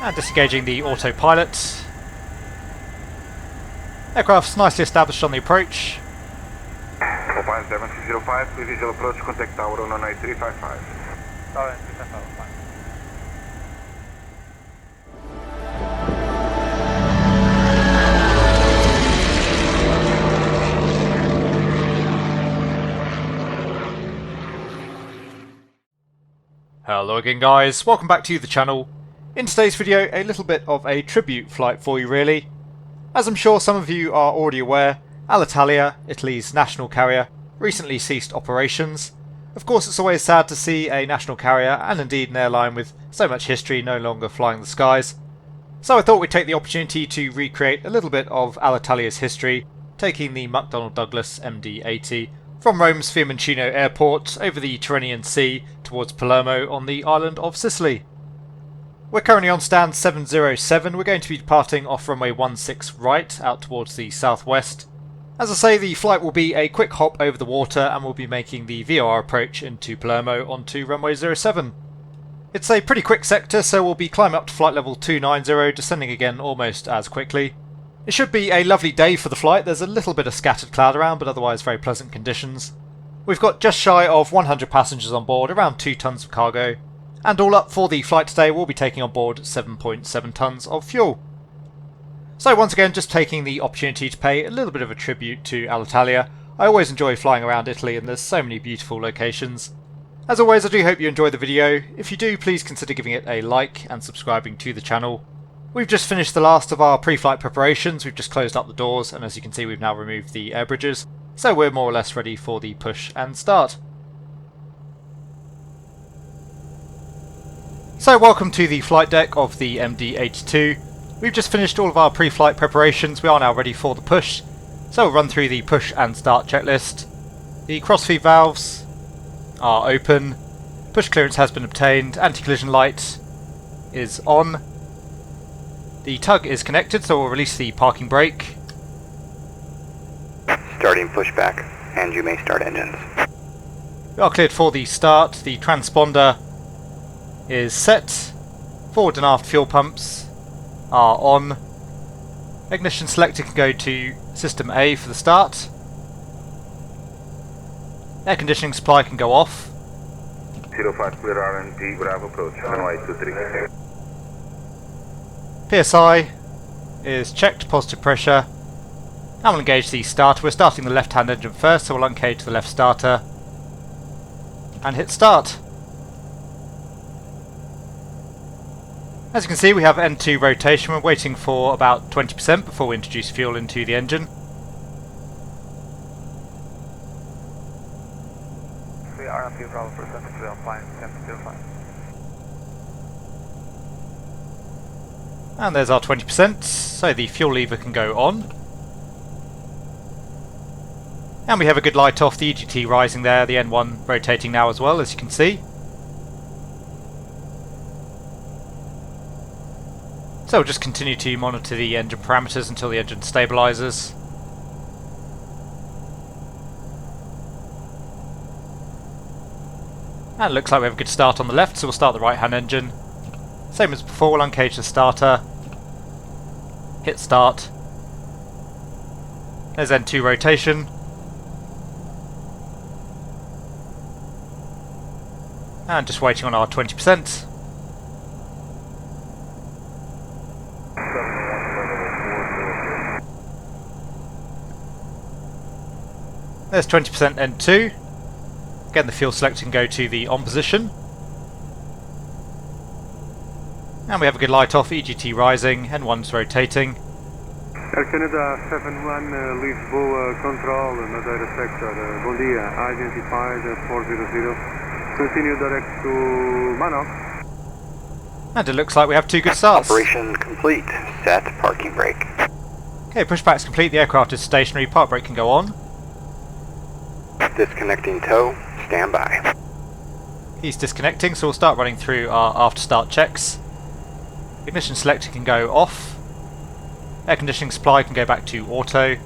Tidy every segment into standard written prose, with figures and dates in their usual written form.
And disengaging the autopilot. Aircraft's nicely established on the approach. 5705, please visual approach, contact tower 19355. Tower 355. Hello again guys, welcome back to the channel. In today's video, a little bit of a tribute flight for you really. As I'm sure some of you are already aware, Alitalia, Italy's national carrier, recently ceased operations. Of course it's always sad to see a national carrier, and indeed an airline with so much history, no longer flying the skies. So I thought we'd take the opportunity to recreate a little bit of Alitalia's history, taking the McDonnell Douglas MD80 from Rome's Fiumicino airport over the Tyrrhenian Sea towards Palermo on the island of Sicily. We're currently on stand 707, we're going to be departing off runway 16 right out towards the southwest. As I say, the flight will be a quick hop over the water and we'll be making the VOR approach into Palermo onto runway 07. It's a pretty quick sector, so we'll be climbing up to flight level 290, descending again almost as quickly. It should be a lovely day for the flight. There's a little bit of scattered cloud around, but otherwise very pleasant conditions. We've got just shy of 100 passengers on board, around 2 tons of cargo. And all up for the flight today, we'll be taking on board 7.7 tons of fuel. So once again, just taking the opportunity to pay a little bit of a tribute to Alitalia. I always enjoy flying around Italy and there's so many beautiful locations. As always, I do hope you enjoy the video. If you do, please consider giving it a like and subscribing to the channel. We've just finished the last of our pre-flight preparations, we've just closed up the doors, and as you can see we've now removed the air bridges, so we're more or less ready for the push and start. So welcome to the flight deck of the MD82. We've just finished all of our pre-flight preparations, we are now ready for the push, so we'll run through the push and start checklist. The cross-feed valves are open, push clearance has been obtained, anti-collision light is on. The tug is connected, so we'll release the parking brake. Starting pushback, and you may start engines. We are cleared for the start. The transponder is set. Forward and aft fuel pumps are on. Ignition selector can go to system A for the start. Air conditioning supply can go off. 05 clear RNT, Bravo approach, runway 23. PSI is checked, positive pressure. And we'll engage the starter. We're starting the left hand engine first, so we'll uncage the left starter and hit start. As you can see, we have N2 rotation. We're waiting for about 20% before we introduce fuel into the engine. We are on Bravo for 7305, 1005. And there's our 20%, so the fuel lever can go on. And we have a good light off, the EGT rising there, the N1 rotating now as well, as you can see. So we'll just continue to monitor the engine parameters until the engine stabilises. And it looks like we have a good start on the left, so we'll start the right hand engine. Same as before, we'll uncage the starter. Hit start. There's N2 rotation. And just waiting on our 20%. There's 20% N2. Again, the fuel selector can go to the on position. And we have a good light off, EGT rising, N1's rotating. Air Canada 71, Lisboa control, Madeira sector, bom dia, identified 400, continue direct to Manox. And it looks like we have 2 good starts. Operation complete, set parking brake. Okay, pushback's complete, the aircraft is stationary, park brake can go on. Disconnecting tow, stand by. He's disconnecting, so we'll start running through our after start checks. Ignition selector can go off. Air conditioning supply can go back to auto.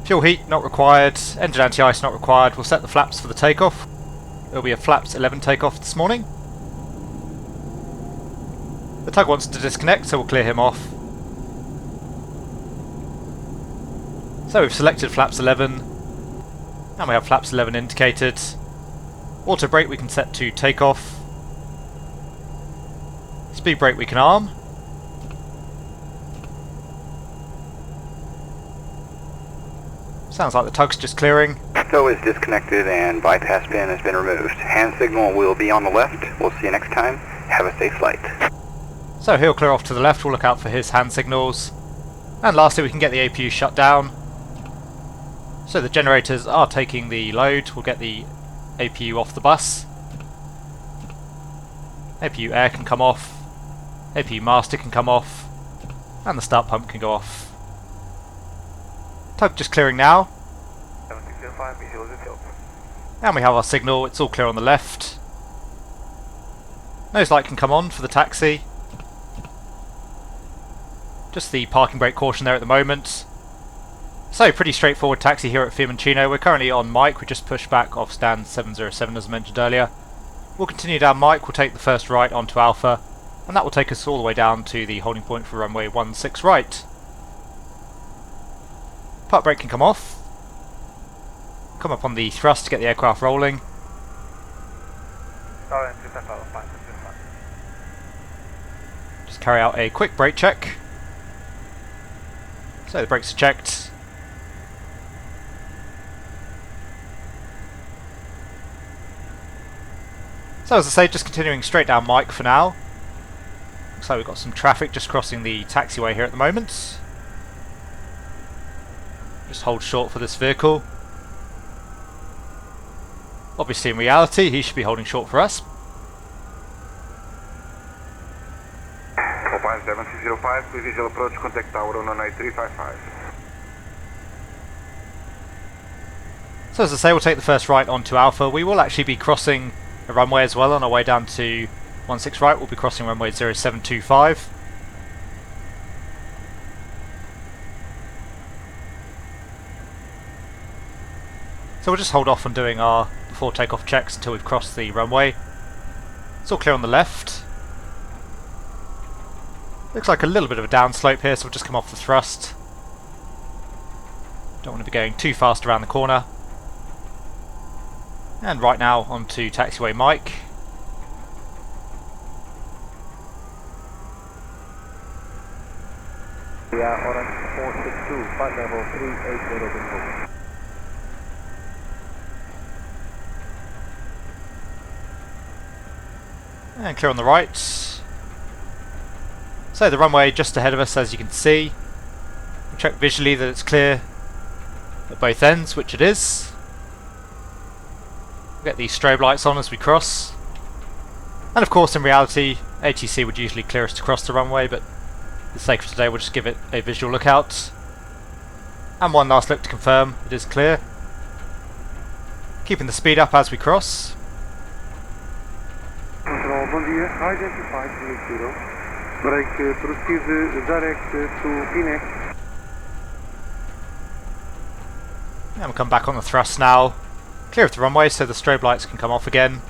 Fuel heat not required. Engine anti-ice not required. We'll set the flaps for the takeoff. it'll be a flaps 11 takeoff this morning. The tug wants to disconnect, so we'll clear him off. So we've selected flaps 11, and we have flaps 11 indicated. Auto brake we can set to takeoff. Speed brake we can arm. Sounds like the tug's just clearing. Tow is disconnected and bypass pin has been removed. Hand signal will be on the left. We'll see you next time. Have a safe flight. So he'll clear off to the left, we'll look out for his hand signals. And lastly we can get the APU shut down. So the generators are taking the load, we'll get the APU off the bus. APU air can come off, APU master can come off, and the start pump can go off. Tug just clearing now. 7605, visual is filled. And we have our signal, it's all clear on the left. Nose light can come on for the taxi. Just the parking brake caution there at the moment. So pretty straightforward taxi here at Fiumicino. We're currently on Mike, we just pushed back off stand 707 as mentioned earlier. We'll continue down Mike, we'll take the first right onto Alpha, and that will take us all the way down to the holding point for runway 16 right. Part brake can come off. Come up on the thrust to get the aircraft rolling. Just carry out a quick brake check. So the brakes are checked. So as I say, just continuing straight down Mike for now. Looks like we've got some traffic just crossing the taxiway here at the moment. Just hold short for this vehicle. Obviously in reality he should be holding short for us. 7605, please visual approach, contact tower on 19355. So as I say, we'll take the first right onto Alpha. We will actually be crossing a runway as well on our way down to 16 right. We'll be crossing runway 0725. So we'll just hold off on doing our before takeoff checks until we've crossed the runway. It's all clear on the left. Looks like a little bit of a downslope here, so we'll just come off the thrust. Don't want to be going too fast around the corner. And right now onto taxiway Mike. Orange 462, Palermo 380 And clear on the right. So the runway just ahead of us, as you can see. We'll check visually that it's clear at both ends, which it is. We'll get the strobe lights on as we cross. And of course in reality ATC would usually clear us to cross the runway, but for the sake of today we'll just give it a visual look out. And one last look to confirm it is clear. Keeping the speed up as we cross. Control, bom dia, identified Fiumicino. Brake proceed direct to Phoenix. And we'll come back on the thrust now. Clear of the runway so the strobe lights can come off again.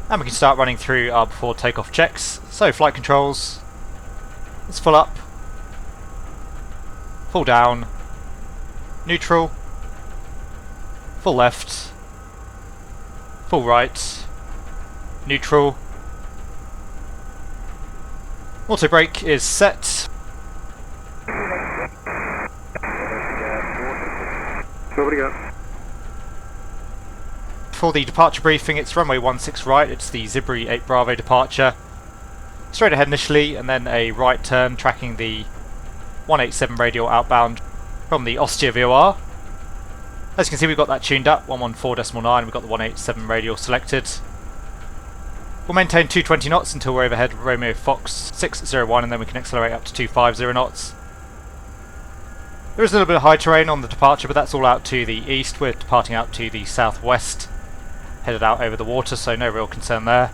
And we can start running through our before takeoff checks. So flight controls. It's full up. Full down. Neutral. Full left. Full right. Neutral. Auto brake is set. For the departure briefing, it's runway 16 right, it's the Zibri 8 Bravo departure. Straight ahead initially, and then a right turn tracking the 187 radial outbound from the Ostia VOR. As you can see, we've got that tuned up, 114.9, we've got the 187 radial selected. We'll maintain 220 knots until we're overhead Romeo Fox 601, and then we can accelerate up to 250 knots. There is a little bit of high terrain on the departure, but that's all out to the east. We're departing out to the southwest, headed out over the water, so no real concern there.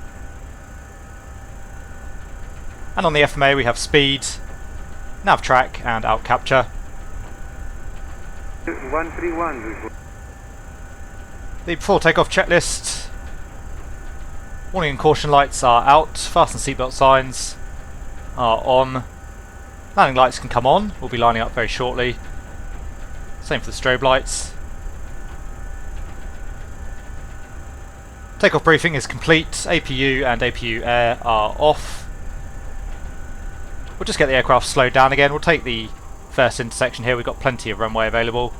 And on the FMA we have speed, nav track and out capture. 131. The before takeoff checklist. Warning and caution lights are out. Fasten seatbelt signs are on. Landing lights can come on. We'll be lining up very shortly. Same for the strobe lights. Takeoff briefing is complete. APU and APU air are off. We'll just get the aircraft slowed down again. We'll take the first intersection here. We've got plenty of runway available.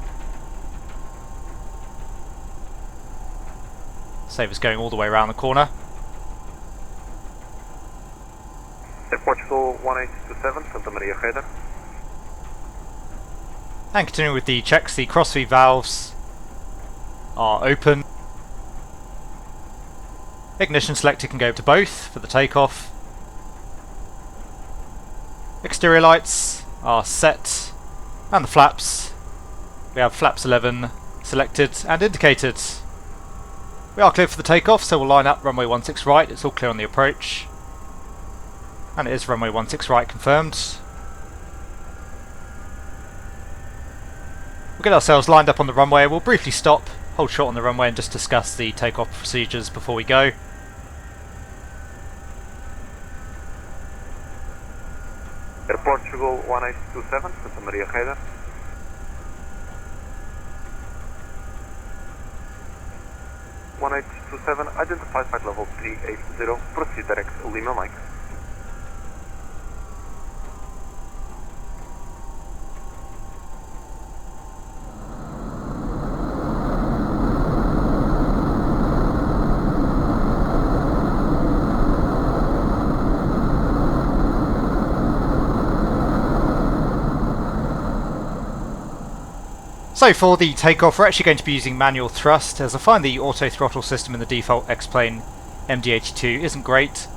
Save us going all the way around the corner. Portugal 1827, Santa Maria header. And continuing with the checks, the cross-feed valves are open. Ignition selector can go to both for the takeoff. Exterior lights are set, and the flaps. We have flaps 11 selected and indicated. We are clear for the takeoff, so we'll line up runway 16 right. It's all clear on the approach. And it is runway 16 right confirmed. We'll get ourselves lined up on the runway. We'll briefly stop, hold short on the runway and just discuss the takeoff procedures before we go. Air Portugal 1827, Santa Maria header. Identify flight level 380, proceed direct Lima Mike. So for the takeoff, we're actually going to be using manual thrust, as I find the auto throttle system in the default X-Plane MD82 isn't great,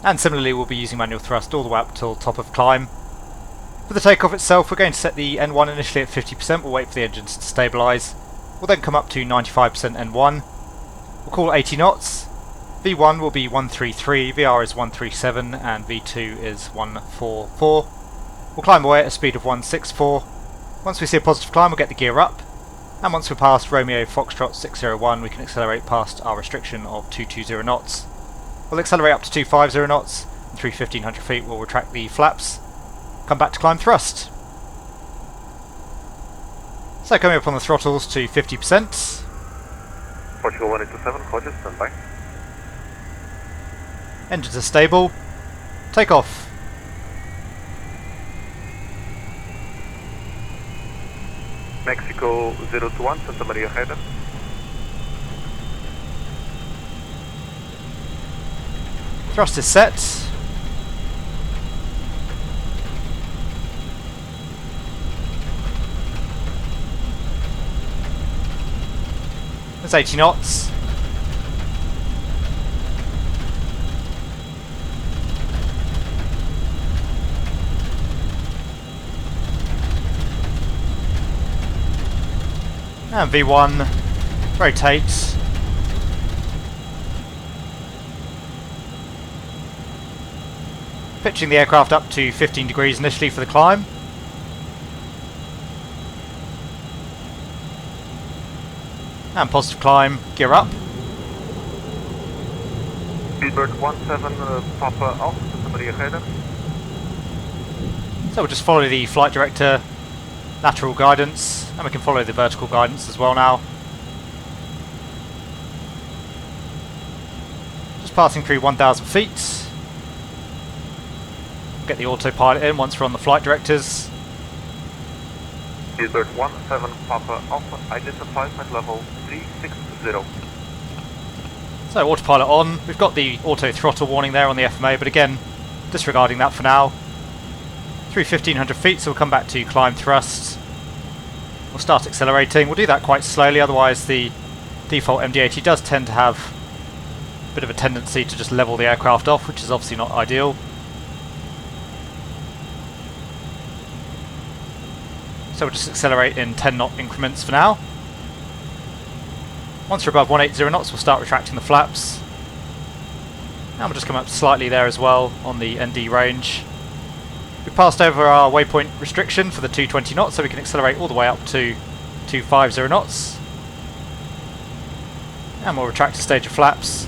and similarly we'll be using manual thrust all the way up till top of climb. For the takeoff itself, we're going to set the N1 initially at 50%, we'll wait for the engines to stabilise. We'll then come up to 95% N1. We'll call 80 knots. V1 will be 133, VR is 137, and V2 is 144. We'll climb away at a speed of 164. Once we see a positive climb, we'll get the gear up, and once we're past Romeo Foxtrot 601, we can accelerate past our restriction of 220 knots. We'll accelerate up to 250 knots, and through 1500 feet we'll retract the flaps, come back to climb thrust. So coming up on the throttles to 50%. Portugal 1827, Hodges, stand by. Engines are stable. Take off. Mexico 021, Santa Maria header. Thrust is set. That's 80 knots. And V1 rotates. Pitching the aircraft up to 15 degrees initially for the climb. And positive climb, gear up. Speedbird 17 Papa Alpha, Santa Maria header. So we'll just follow the flight director lateral guidance, and we can follow the vertical guidance as well now. Just passing through 1,000 feet. Get the autopilot in once we're on the flight directors. Speedbird 17 Papa Alpha, identify flight level 360. So autopilot on. We've got the auto throttle warning there on the FMA, but again, disregarding that for now. Through 1500 feet, so we'll come back to climb thrust. We'll start accelerating. We'll do that quite slowly, otherwise the default MD80 does tend to have a bit of a tendency to just level the aircraft off, which is obviously not ideal. So we'll just accelerate in 10 knot increments for now. Once we're above 180 knots, we'll start retracting the flaps. And we'll just come up slightly there as well on the ND range. We passed over our waypoint restriction for the 220 knots, so we can accelerate all the way up to 250 knots. And we'll retract a stage of flaps.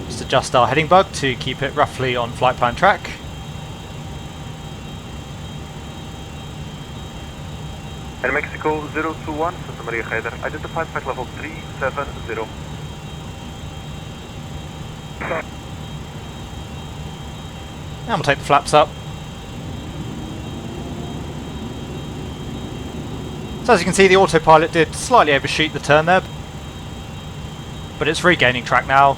Just adjust our heading bug to keep it roughly on flight plan track. And Mexico 021, Santa Maria Hyder, identified flight level 370. And we'll take the flaps up. So as you can see, the autopilot did slightly overshoot the turn there, but it's regaining track now.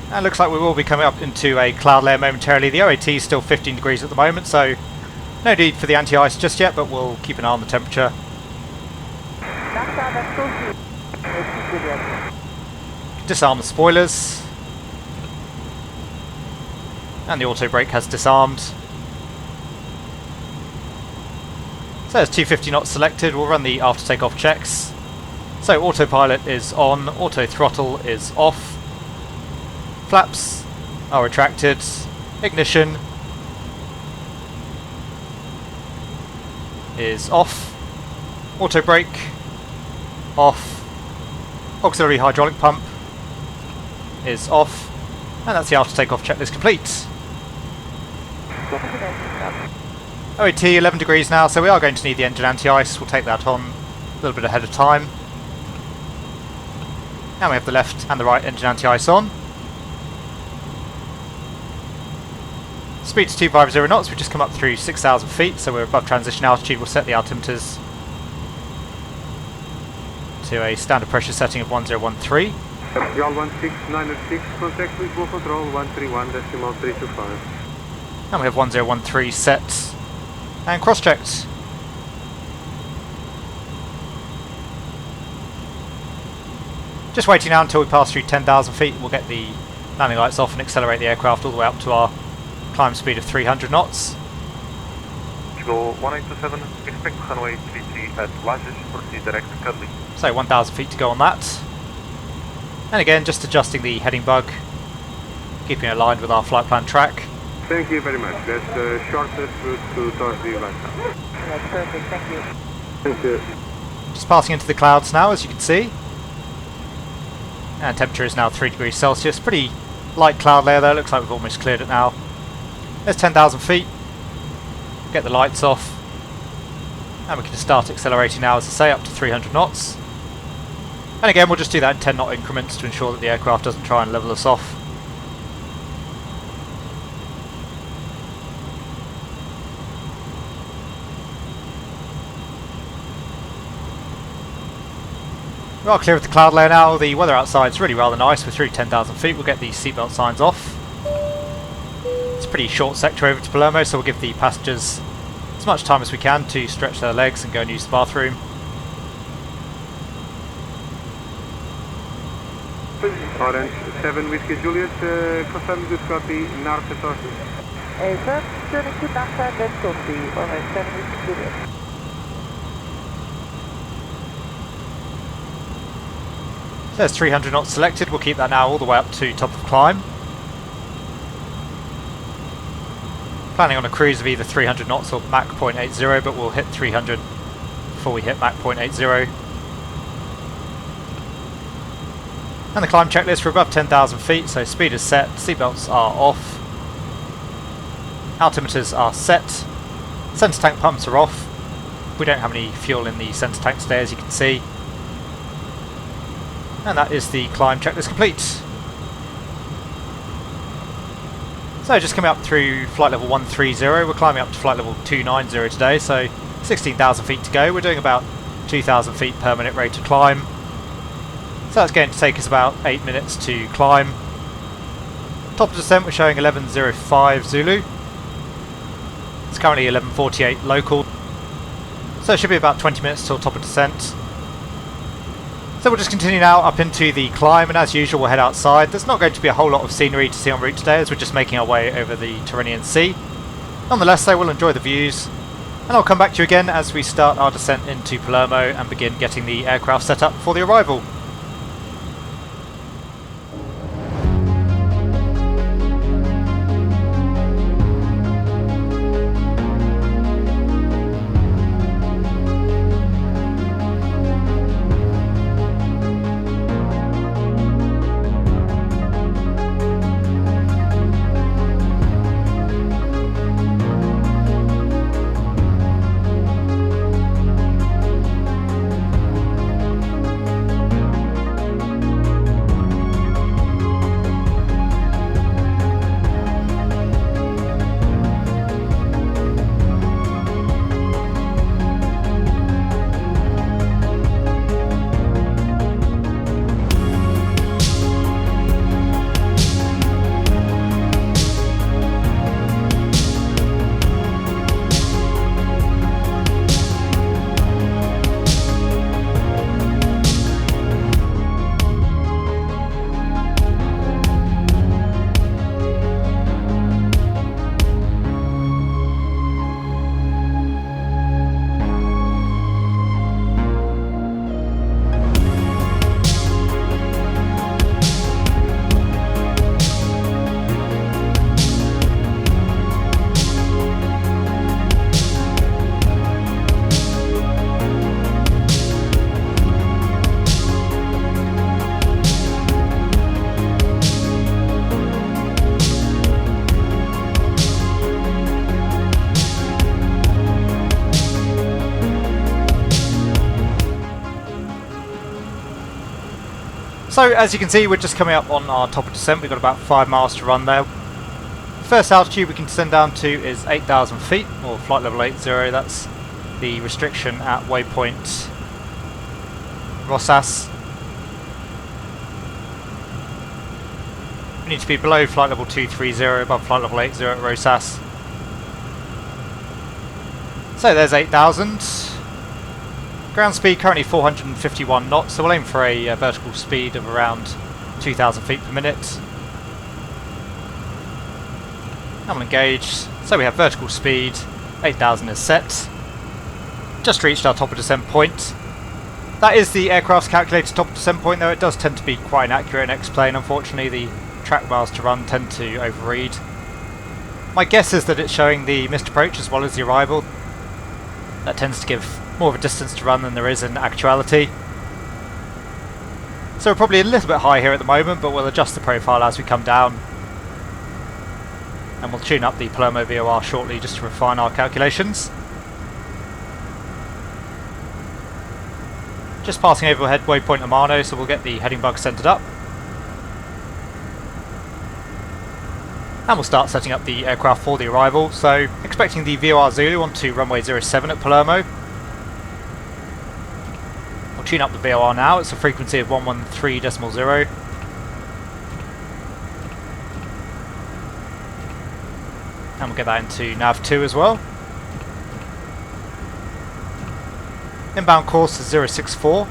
And it looks like we will be coming up into a cloud layer momentarily. The OAT is still 15 degrees at the moment, so no need for the anti-ice just yet, but we'll keep an eye on the temperature. Disarm the spoilers. And the auto brake has disarmed. So there's 250 knots selected. We'll run the after takeoff checks. So autopilot is on, auto throttle is off. Flaps are retracted. Ignition is off. Auto brake off. Auxiliary hydraulic pump is off. And that's the after takeoff checklist complete. OAT 11 degrees now, so we are going to need the engine anti-ice. We'll take that on a little bit ahead of time. And we have the left and the right engine anti-ice on. Speed to 250 knots. We've just come up through 6,000 feet, so we're above transition altitude. We'll set the altimeters to a standard pressure setting of 1013. Yaal 16906, contact with Go Control 131.325. And we have 1013 set and cross-checked. Just waiting now until we pass through 10,000 feet. We'll get the landing lights off and accelerate the aircraft all the way up to our climb speed of 300 knots. Go 1827, expect runway 33 at Lajes, proceed direct to Cuddly. So 1,000 feet to go on that. And again, just adjusting the heading bug, keeping it aligned with our flight plan track. Thank you very much. That's the shortest route to Torsby right now. That's perfect, thank you. Thank you. Just passing into the clouds now, as you can see. And temperature is now 3 degrees Celsius. Pretty light cloud layer there. Looks like we've almost cleared it now. There's 10,000 feet. Get the lights off. And we can start accelerating now, as I say, up to 300 knots. And again, we'll just do that in 10 knot increments to ensure that the aircraft doesn't try and level us off. We are clear of the cloud layer now. The weather outside is really rather nice. We're through 10,000 feet. We'll get the seatbelt signs off. It's a pretty short sector over to Palermo, so we'll give the passengers as much time as we can to stretch their legs and go and use the bathroom. Orange 7 Whiskey Juliet, confirm good copy, north at Torsby. Sir, turning to NASA, that's Torsby, Orange 7 Whiskey Juliet. So there's 300 knots selected. We'll keep that now all the way up to top of climb. Planning on a cruise of either 300 knots or Mach 0.80, but we'll hit 300 before we hit Mach 0.80. And the climb checklist, we're above 10,000 feet, so speed is set, seatbelts are off, altimeters are set, centre tank pumps are off. We don't have any fuel in the centre tank today, as you can see. And that is the climb checklist complete. So just coming up through flight level 130, we're climbing up to flight level 290 today, so 16,000 feet to go. We're doing about 2,000 feet per minute rate of climb. So that's going to take us about 8 minutes to climb. Top of descent, we're showing 11:05 Zulu. It's currently 11:48 local. So it should be about 20 minutes till top of descent. So we'll just continue now up into the climb, and as usual we'll head outside. There's not going to be a whole lot of scenery to see en route today, as we're just making our way over the Tyrrhenian Sea. Nonetheless though, we'll enjoy the views, and I'll come back to you again as we start our descent into Palermo and begin getting the aircraft set up for the arrival. So as you can see, we're just coming up on our top of descent. We've got about 5 miles to run there. First altitude we can descend down to is 8,000 feet, or flight level 80. That's the restriction at waypoint Rossas. We need to be below flight level 230, above flight level 80 at Rossas. So there's 8,000. Ground speed currently 451 knots, so we'll aim for a vertical speed of around 2,000 feet per minute. And we'll engage. So we have vertical speed, 8,000 is set. Just reached our top of descent point. That is the aircraft's calculated top of descent point, though it does tend to be quite inaccurate in X-plane. Unfortunately, the track miles to run tend to overread. My guess is that it's showing the missed approach as well as the arrival. That tends to give more of a distance to run than there is in actuality. So we're probably a little bit high here at the moment, but we'll adjust the profile as we come down. And we'll tune up the Palermo VOR shortly just to refine our calculations. Just passing overhead waypoint Amano, so we'll get the heading bug centered up. And we'll start setting up the aircraft for the arrival. So expecting the VOR Zulu onto runway 07 at Palermo. We'll tune up the VOR now. It's a frequency of 113.0. And we'll get that into nav 2 as well. Inbound course is 064. 05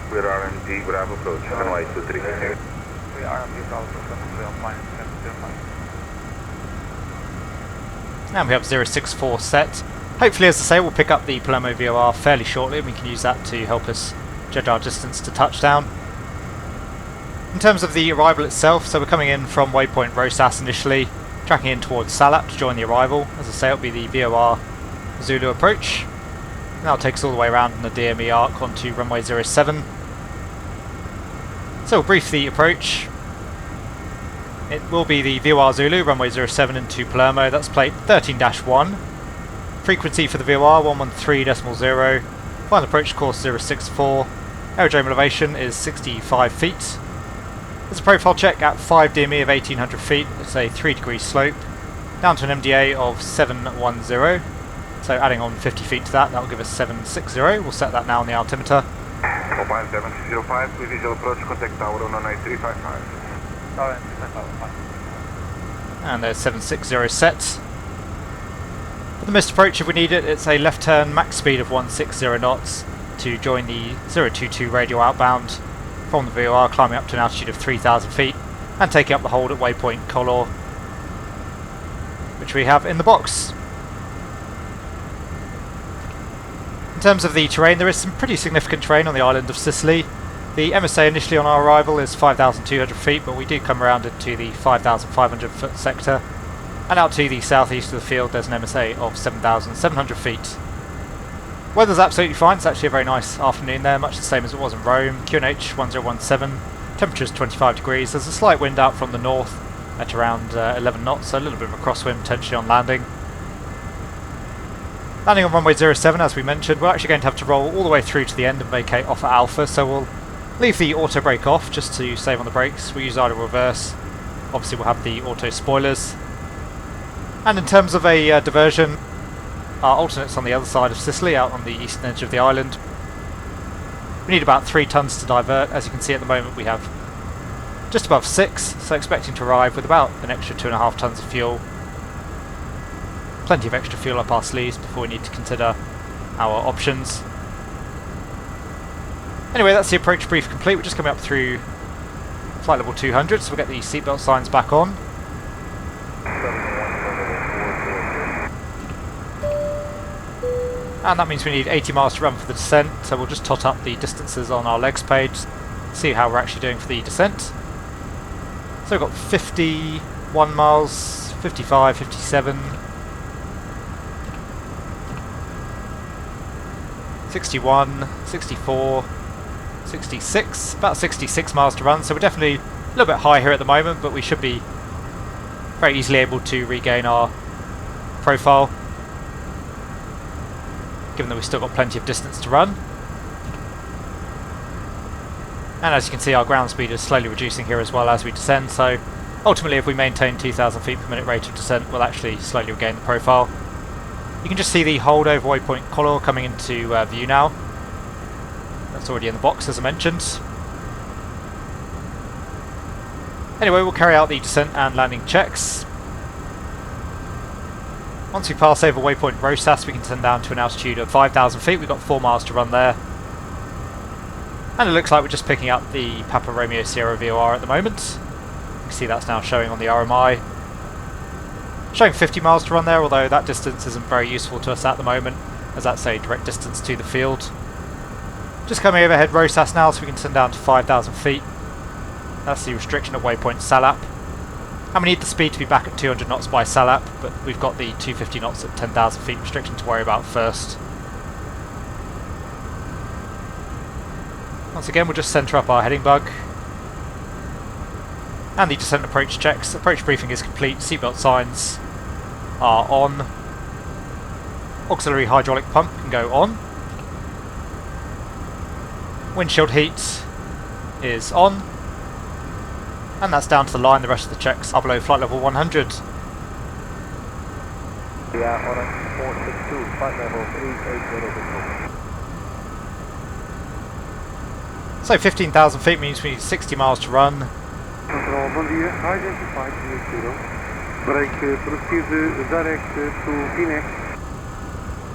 clear RMD, Bravo approach, runway 23. We are on the Bravo, minus 1005. And we have 064 set. Hopefully, as I say, we'll pick up the Palermo VOR fairly shortly and we can use that to help us judge our distance to touchdown. In terms of the arrival itself, so we're coming in from waypoint Rossas initially, tracking in towards Salap to join the arrival. As I say, it'll be the VOR Zulu approach. And that'll take us all the way around in the DME arc onto runway 07. So we'll brief the approach. It will be the VOR Zulu, runway 07 into Palermo. That's plate 13-1. Frequency for the VOR 113.0. Final approach course 064. Aerodrome elevation is 65 feet. There's a profile check at 5 DME of 1800 feet. It's a 3-degree slope. Down to an MDA of 710. So adding on 50 feet to that, that'll give us 760. We'll set that now on the altimeter. 0705, we visual approach, contact tower on 9355. And there's 760 set. For the missed approach, if we need it, it's a left turn, max speed of 160 knots to join the 022 radial outbound from the VOR, climbing up to an altitude of 3,000 feet and taking up the hold at waypoint Color, which we have in the box. In terms of the terrain, there is some pretty significant terrain on the island of Sicily. The MSA initially on our arrival is 5,200 feet, but we do come around into the 5,500 foot sector. And out to the southeast of the field there's an MSA of 7,700 feet. Weather's absolutely fine. It's actually a very nice afternoon there, much the same as it was in Rome. QNH 1017, temperature's 25 degrees. There's a slight wind out from the north at around 11 knots, so a little bit of a crosswind potentially on landing. Landing on runway 07, as we mentioned, we're actually going to have to roll all the way through to the end and vacate off at Alpha, so we'll leave the auto brake off just to save on the brakes. We'll use idle reverse. Obviously we'll have the auto spoilers. And in terms of a diversion, our alternate's on the other side of Sicily, out on the eastern edge of the island. We need about 3 tons to divert. As you can see at the moment we have just above 6, so expecting to arrive with about an extra 2.5 tons of fuel. Plenty of extra fuel up our sleeves before we need to consider our options. Anyway, that's the approach brief complete. We're just coming up through flight level 200, so we'll get the seatbelt signs back on. And that means we need 80 miles to run for the descent, so we'll just tot up the distances on our legs page, see how we're actually doing for the descent. So we've got 51 miles, 55, 57, 61, 64, 66, about 66 miles to run, so we're definitely a little bit high here at the moment, but we should be very easily able to regain our profile, given that we've still got plenty of distance to run. And as you can see, our ground speed is slowly reducing here as well as we descend, so ultimately if we maintain 2,000 feet per minute rate of descent, we'll actually slowly regain the profile. You can just see the hold over waypoint collar coming into view now. That's already in the box as I mentioned. Anyway, we'll carry out the descent and landing checks. Once we pass over waypoint Rosas, we can descend down to an altitude of 5,000 feet. We've got 4 miles to run there. And it looks like we're just picking up the Papa Romeo Sierra VOR at the moment. You can see that's now showing on the RMI. Showing 50 miles to run there, although that distance isn't very useful to us at the moment, as that's a direct distance to the field. Just coming overhead Rosas now, so we can descend down to 5,000 feet. That's the restriction at waypoint Salap. And we need the speed to be back at 200 knots by Salap, but we've got the 250 knots at 10,000 feet restriction to worry about first. Once again, we'll just centre up our heading bug. And the descent approach checks. Approach briefing is complete, seatbelt signs are on. Auxiliary hydraulic pump can go on. Windshield heat is on. And that's down to the line, the rest of the checks are below flight level 100. Yeah, Orange 462, flight level 380. So 15,000 feet means we need 60 miles to run. Control, bom dia. Identified 0. Brake proceed direct to Phoenix.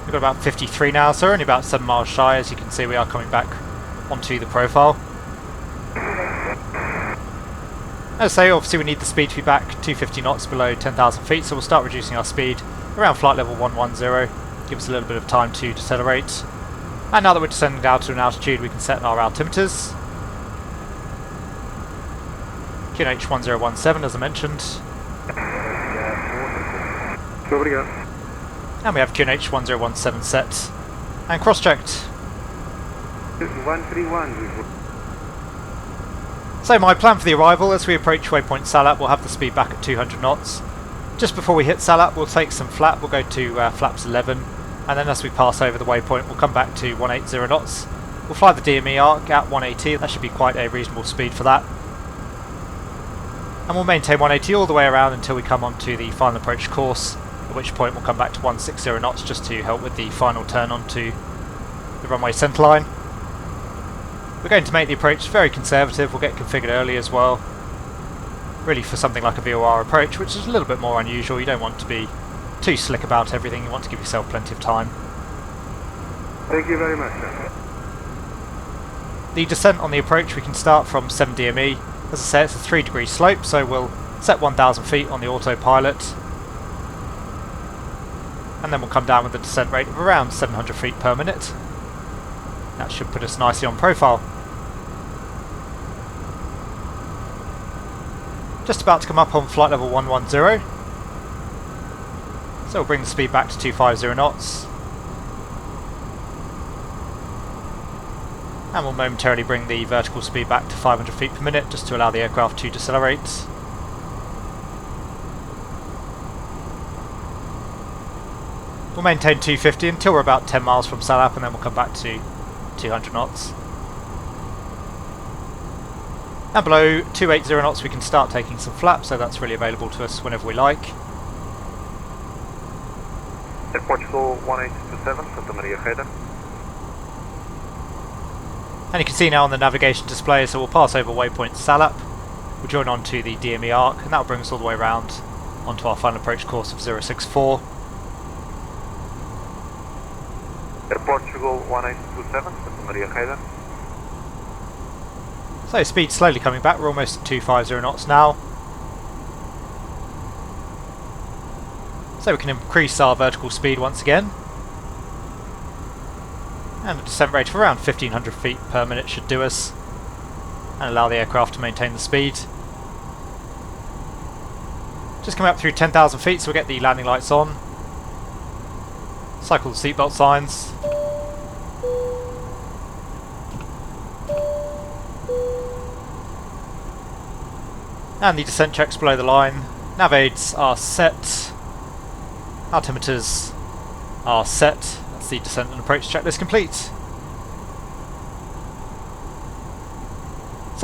We've got about 53 now, so we're only about 7 miles shy. As you can see, we are coming back onto the profile. As I say, obviously we need the speed to be back 250 knots below 10,000 feet, so we'll start reducing our speed around flight level 110. Give us a little bit of time to decelerate. And now that we're descending down to an altitude, we can set our altimeters. QNH 1017 as I mentioned. And we have QNH 1017 set. And cross-checked. 131. So my plan for the arrival, as we approach waypoint Salap, we'll have the speed back at 200 knots. Just before we hit Salap, we'll take some flap, we'll go to flaps 11. And then as we pass over the waypoint, we'll come back to 180 knots. We'll fly the DME arc at 180, that should be quite a reasonable speed for that. And we'll maintain 180 all the way around until we come onto the final approach course, at which point we'll come back to 160 knots just to help with the final turn onto the runway centerline. We're going to make the approach very conservative, we'll get configured early as well. Really for something like a VOR approach, which is a little bit more unusual. You don't want to be too slick about everything, you want to give yourself plenty of time. Thank you very much, sir. The descent on the approach we can start from 7 DME. As I say, it's a 3-degree slope, so we'll set 1,000 feet on the autopilot. And then we'll come down with a descent rate of around 700 feet per minute. That should put us nicely on profile. Just about to come up on flight level 110. So we'll bring the speed back to 250 knots. And we'll momentarily bring the vertical speed back to 500 feet per minute just to allow the aircraft to decelerate. We'll maintain 250 until we're about 10 miles from Salap, and then we'll come back to 200 knots. And below 280 knots we can start taking some flaps, so that's really available to us whenever we like. Air Portugal 1827, Santa Maria Header. And you can see now on the navigation display, so we'll pass over waypoint Salap, we'll join on to the DME arc, and that will bring us all the way around onto our final approach course of 064. Air Portugal 1827, Santa Maria Header. So speed slowly coming back, we're almost at 250 knots now. So we can increase our vertical speed once again. And a descent rate of around 1500 feet per minute should do us. And allow the aircraft to maintain the speed. Just coming up through 10,000 feet, so we'll get the landing lights on. Cycle the seatbelt signs. And the descent checks below the line. Nav aids are set. Altimeters are set. That's the descent and approach checklist complete.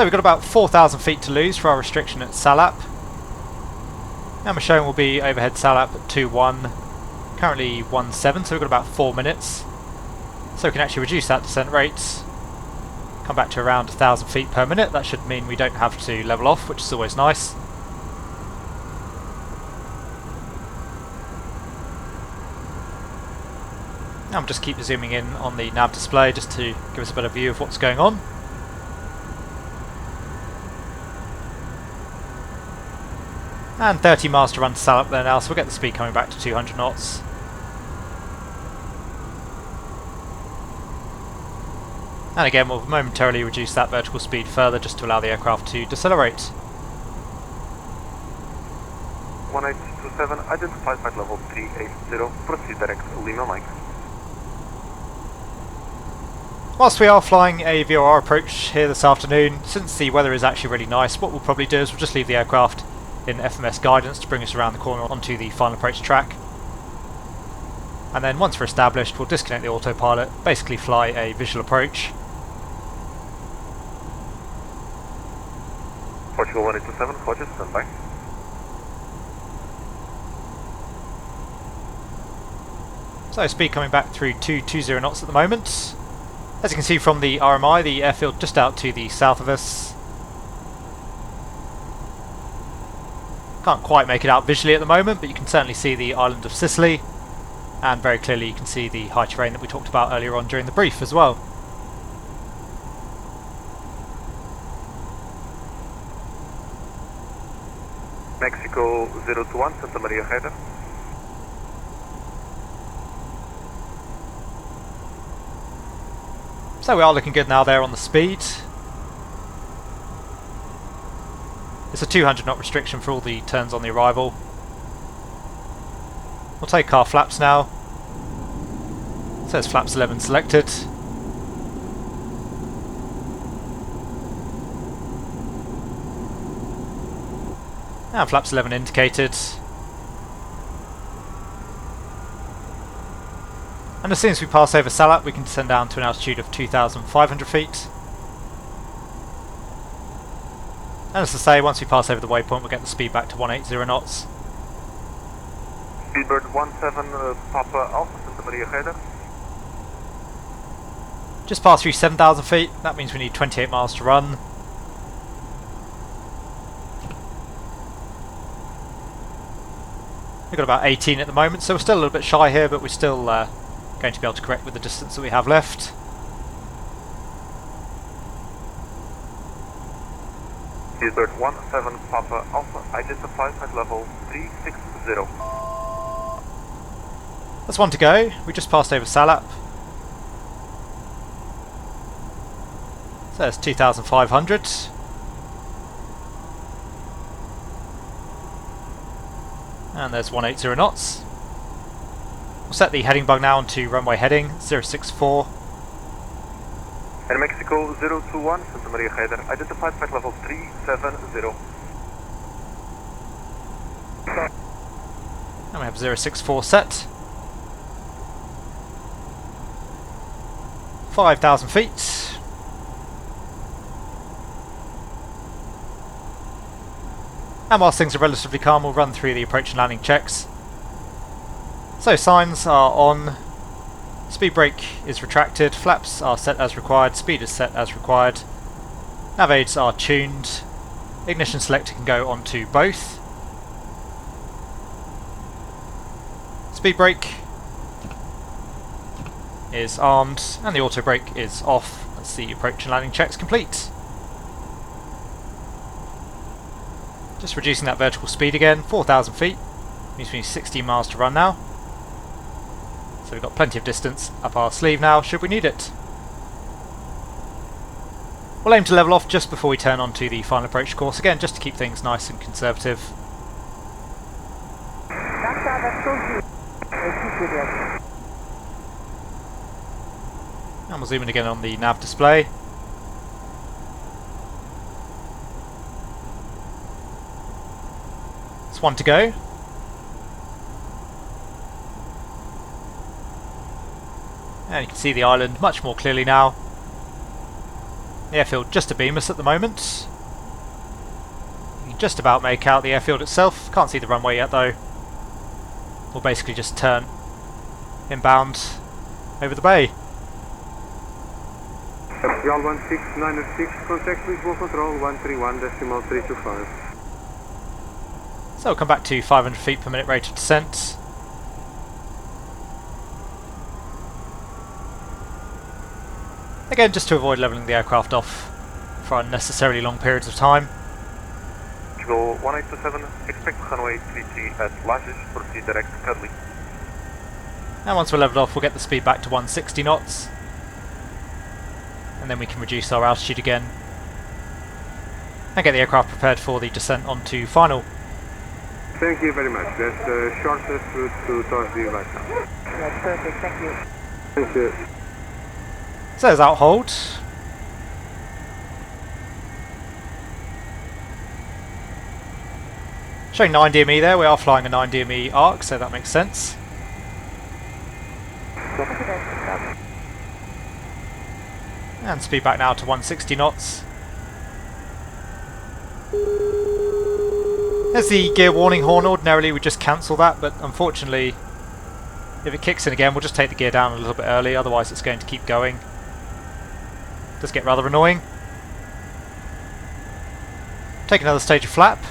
So we've got about 4,000 feet to lose for our restriction at Salap. And we're showing we'll be overhead Salap at 2.1, currently 1.7, so we've got about 4 minutes. So we can actually reduce that descent rate, come back to around 1,000 feet per minute. That should mean we don't have to level off, which is always nice. Now I'm just keep zooming in on the nav display just to give us a better view of what's going on. And 30 miles to run to Salap there now, so we'll get the speed coming back to 200 knots. And again, we'll momentarily reduce that vertical speed further just to allow the aircraft to decelerate. 1827, identified flight level 380, proceed direct Lima Mike. Whilst we are flying a VOR approach here this afternoon, since the weather is actually really nice, what we'll probably do is we'll just leave the aircraft in FMS guidance to bring us around the corner onto the final approach track. And then once we're established, we'll disconnect the autopilot, basically fly a visual approach. Portugal 1827, HOTAS, standby. So speed coming back through 220 knots at the moment. As you can see from the RMI, the airfield just out to the south of us. Can't quite make it out visually at the moment, but you can certainly see the island of Sicily, and very clearly you can see the high terrain that we talked about earlier on during the brief as well. Mexico 021, Santa Maria header. So we are looking good now there on the speed. It's a 200 knot restriction for all the turns on the arrival. We'll take our flaps now. It says flaps 11 selected. And flaps 11 indicated. And as soon as we pass over Salap, we can descend down to an altitude of 2,500 feet. And as I say, once we pass over the waypoint, we'll get the speed back to 180 knots. Speedbird 17, Papa Alpha, Santa Maria header. Just passed through 7,000 feet, that means we need 28 miles to run. We've got about 18 at the moment, so we're still a little bit shy here, but we're still going to be able to correct with the distance that we have left. Speedbird 17, Papa Alpha, identified at level 360. That's one to go. We just passed over Salap. So there's 2,500. And there's 180 knots. We'll set the heading bug now onto runway heading 064. And Mexico 021, Santa Maria header, identified flight level 370. And we have 064 set. 5,000 feet. And whilst things are relatively calm, we'll run through the approach and landing checks. So signs are on, speed brake is retracted, flaps are set as required, speed is set as required, nav aids are tuned, ignition selector can go onto both, speed brake is armed, and the auto brake is off. That's the approach and landing checks complete. Just reducing that vertical speed again, 4,000 feet, means we need 16 miles to run now. So we've got plenty of distance up our sleeve now, should we need it. We'll aim to level off just before we turn onto the final approach course, again just to keep things nice and conservative. And we'll zoom in again on the nav display. It's one to go. And you can see the island much more clearly now. The airfield just abeam us at the moment. You can just about make out the airfield itself. Can't see the runway yet though. We'll basically just turn inbound over the bay. Yaal 16906, contact visual control 131.325. So we'll come back to 500 feet per minute rate of descent. Again, just to avoid levelling the aircraft off for unnecessarily long periods of time. Go 1827, expect runway 33 at Lajes, proceed direct to Cudley. And once we're leveled off, we'll get the speed back to 160 knots. And then we can reduce our altitude again. And get the aircraft prepared for the descent onto final. Thank you very much. That's the shortest route to Torsby right now. That's perfect, thank you. Thank you. So there's out hold. Showing 9 DME there, we are flying a 9 DME arc, so that makes sense. And speed back now to 160 knots. There's the gear warning horn. Ordinarily we just cancel that, but unfortunately if it kicks in again we'll just take the gear down a little bit early, otherwise it's going to keep going. Does get rather annoying. Take another stage of flap.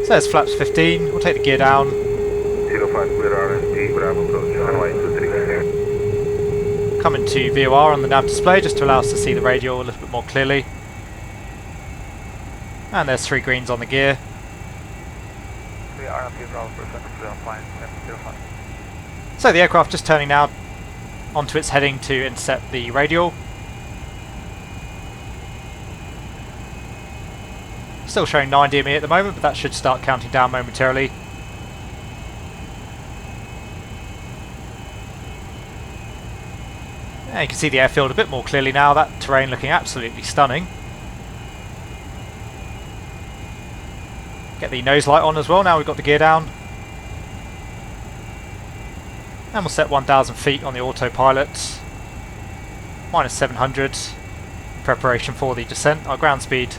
So there's flaps 15, we'll take the gear down. 05 clear RNT, Bravo approach, runway 23. Come into VOR on the nav display just to allow us to see the radial a little bit more clearly. And there's 3 greens on the gear. So the aircraft just turning now onto its heading to intercept the radial. Still showing 9 DME at the moment, but that should start counting down momentarily. Yeah, you can see the airfield a bit more clearly now, that terrain looking absolutely stunning. Get the nose light on as well, now we've got the gear down. And we'll set 1,000 feet on the autopilot. Minus 700. Preparation for the descent. Our ground speed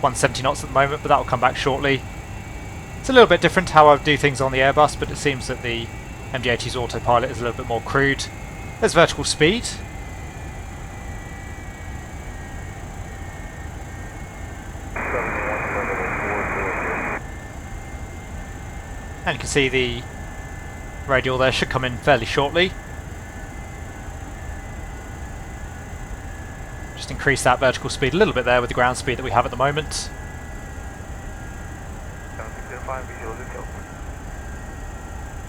170 knots at the moment, but that will come back shortly. It's a little bit different how I do things on the Airbus, but it seems that the MD82's autopilot is a little bit more crude. There's vertical speed. And you can see the radial there should come in fairly shortly. Just increase that vertical speed a little bit there with the ground speed that we have at the moment.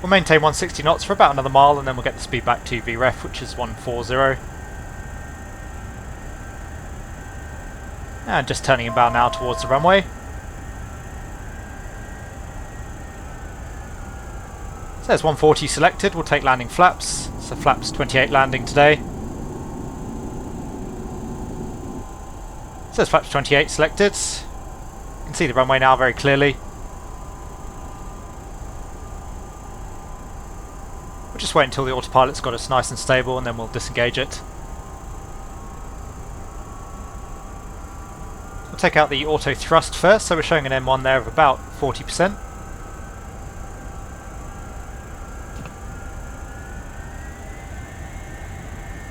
We'll maintain 160 knots for about another mile and then we'll get the speed back to VREF, which is 140. And just turning inbound now towards the runway. So there's 140 selected, we'll take landing flaps. So flaps 28 landing today. So there's flaps 28 selected. You can see the runway now very clearly. We'll just wait until the autopilot's got us nice and stable and then we'll disengage it. We'll take out the auto thrust first, so we're showing an M1 there of about 40%.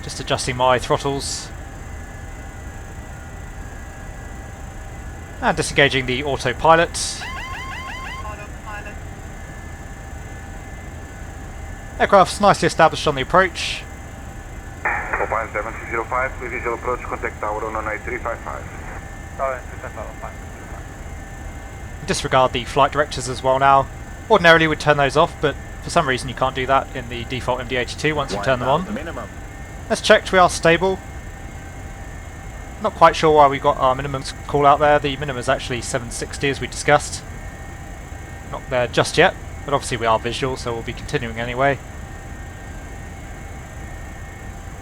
Just adjusting my throttles. And disengaging the autopilot. Aircraft's nicely established on the approach. Copilot 7605, please visual approach, contact tower on runway 355. Disregard the flight directors as well now. Ordinarily we'd turn those off, but for some reason you can't do that in the default MD82 once you turn them on. Let's check we are stable. Not quite sure why we got our minimum call out there. The minimum is actually 760 as we discussed. Not there just yet, but obviously we are visual, so we'll be continuing anyway.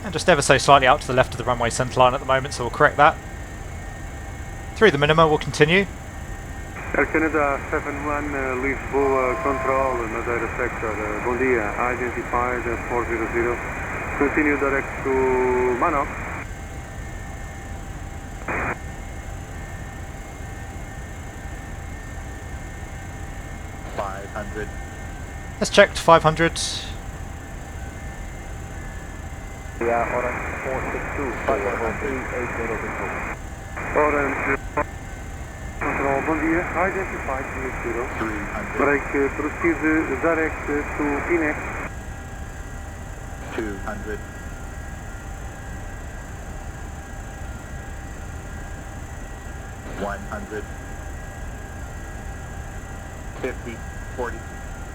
And just ever so slightly out to the left of the runway centreline at the moment, so we'll correct that. Through the minima we'll continue. Air Canada 71, Lisboa Control, Madeira Sector. Bom dia, identified 400. Continue direct to Manoc. Let's check to 500. Yeah, Orange 462, 51380 control. Orange Control, bom dia, identified 300. Break, proceed direct to Inex. 200. 100. 50, 40,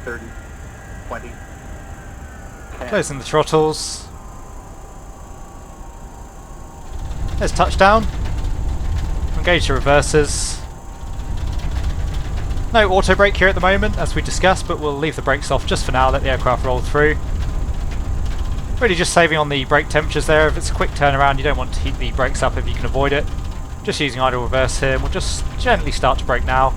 30, 20. 10. Closing the throttles. There's touchdown. Engage the reversers. No auto brake here at the moment, as we discussed, but we'll leave the brakes off just for now, let the aircraft roll through. Really just saving on the brake temperatures there. If it's a quick turnaround, you don't want to heat the brakes up if you can avoid it. Just using idle reverse here, and we'll just gently start to brake now.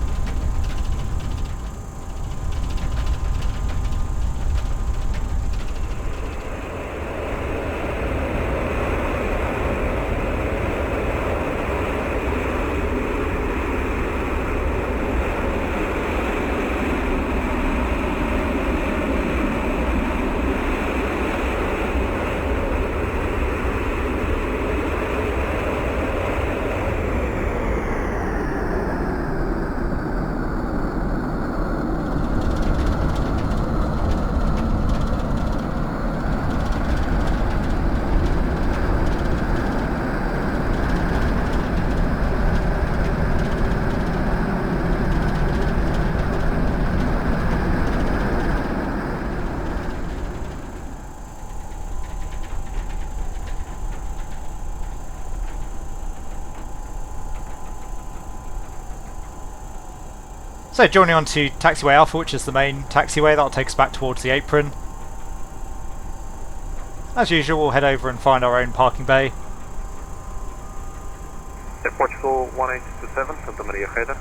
So joining on to Taxiway Alpha, which is the main taxiway, that'll take us back towards the apron. As usual, we'll head over and find our own parking bay. Air Portugal 1827, Santa Maria Header.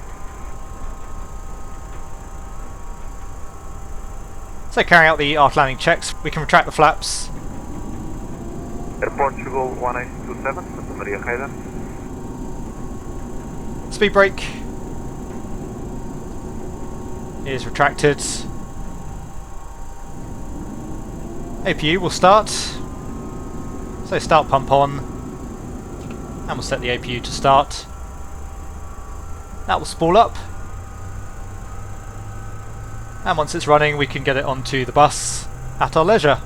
So carrying out the aft landing checks, we can retract the flaps. Air Portugal 1827, Santa Maria Header. Speed brake is retracted. APU will start. So start pump on, and we'll set the APU to start. That will spool up, and once it's running we can get it onto the bus at our leisure.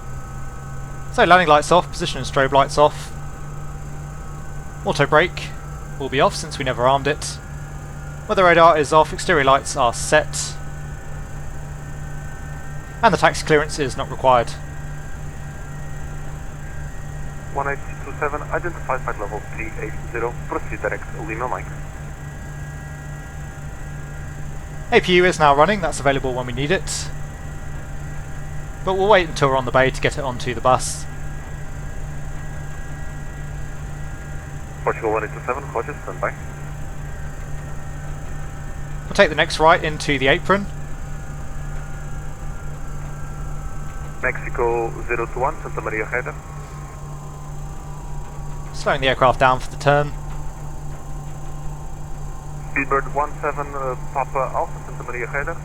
So landing lights off, position and strobe lights off. Auto brake will be off since we never armed it. Weather radar is off, exterior lights are set, and the taxi clearance is not required. 1827, identified flight level 380, proceed direct Lima Mike. APU is now running, that's available when we need it. But we'll wait until we're on the bay to get it onto the bus. Portugal 1827, Hodges, stand by. We'll take the next right into the apron. Mexico 021, Santa Maria Header. Slowing the aircraft down for the turn. Speedbird 17, Papa Alpha, Santa Maria Header.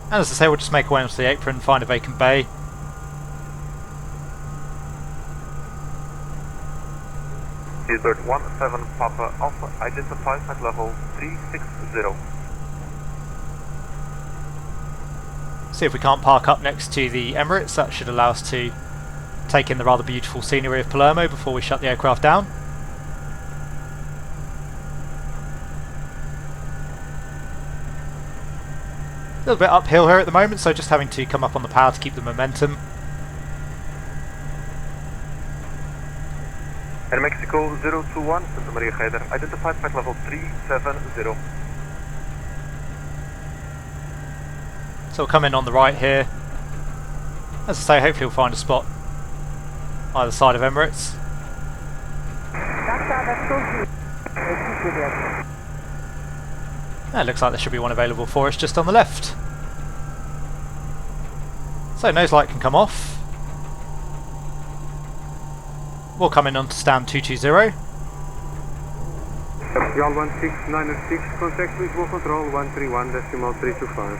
And as I say, we'll just make our way onto the apron, find a vacant bay. Speedbird 17, Papa Alpha, identified flight level 360. See if we can't park up next to the Emirates. That should allow us to take in the rather beautiful scenery of Palermo before we shut the aircraft down. A little bit uphill here at the moment, so just having to come up on the power to keep the momentum. Air Mexico 021, Santa Maria Header, identified flight level 370. So we'll come in on the right here. As I say, hopefully we'll find a spot either side of Emirates. Looks like there should be one available for us just on the left. So nose light can come off. We'll come in onto stand 220. Yaal 16906, contact visual control 131.325.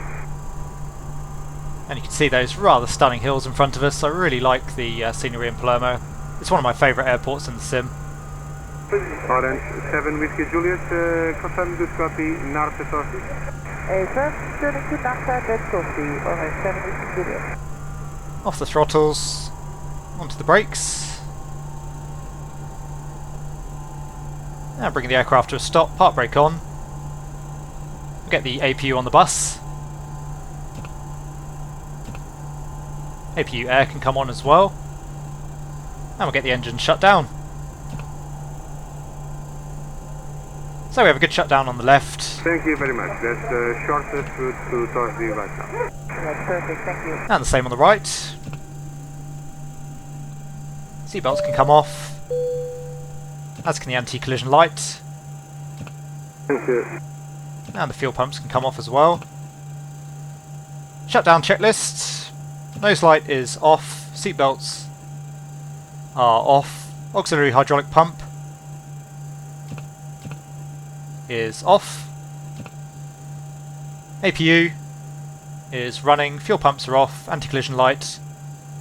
And you can see those rather stunning hills in front of us. I really like the scenery in Palermo. It's one of my favourite airports in the sim. Orange 7 Whiskey Juliet, confirm good copy, north to south. ASUS, turning to NASA, dead copy, Orange 7 Whiskey Juliet. Off the throttles, onto the brakes. And bringing the aircraft to a stop, park brake on. We'll get the APU on the bus. APU air can come on as well. And we'll get the engine shut down. So we have a good shutdown on the left. Thank you very much. That's the shortest route to Thursday right now. That's perfect, thank you. And the same on the right. Seatbelts can come off. As can the anti-collision light. Thank you. And the fuel pumps can come off as well. Shutdown checklist. Nose light is off. Seatbelts are off. Auxiliary hydraulic pump is off. APU is running. Fuel pumps are off. Anti-collision light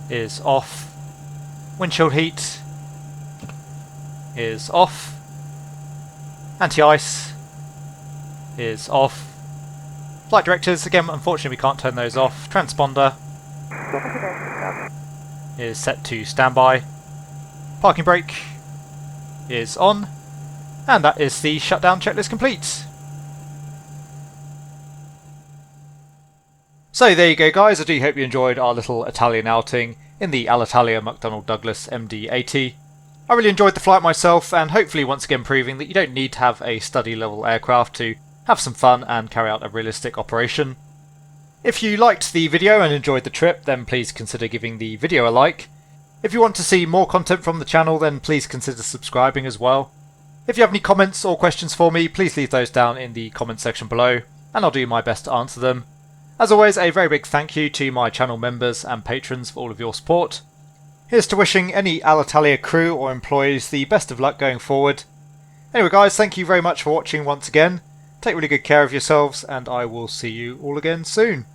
is off. Windshield heat is off. Anti-ice is off. Flight directors, again, unfortunately we can't turn those off. Transponder is set to standby. Parking brake is on. And that is the shutdown checklist complete. So there you go guys, I do hope you enjoyed our little Italian outing in the Alitalia McDonnell Douglas MD80. I really enjoyed the flight myself, and hopefully once again proving that you don't need to have a study level aircraft to have some fun and carry out a realistic operation. If you liked the video and enjoyed the trip, then please consider giving the video a like. If you want to see more content from the channel, then please consider subscribing as well. If you have any comments or questions for me, please leave those down in the comment section below, and I'll do my best to answer them. As always, a very big thank you to my channel members and patrons for all of your support. Here's to wishing any Alitalia crew or employees the best of luck going forward. Anyway guys, thank you very much for watching once again. Take really good care of yourselves, and I will see you all again soon.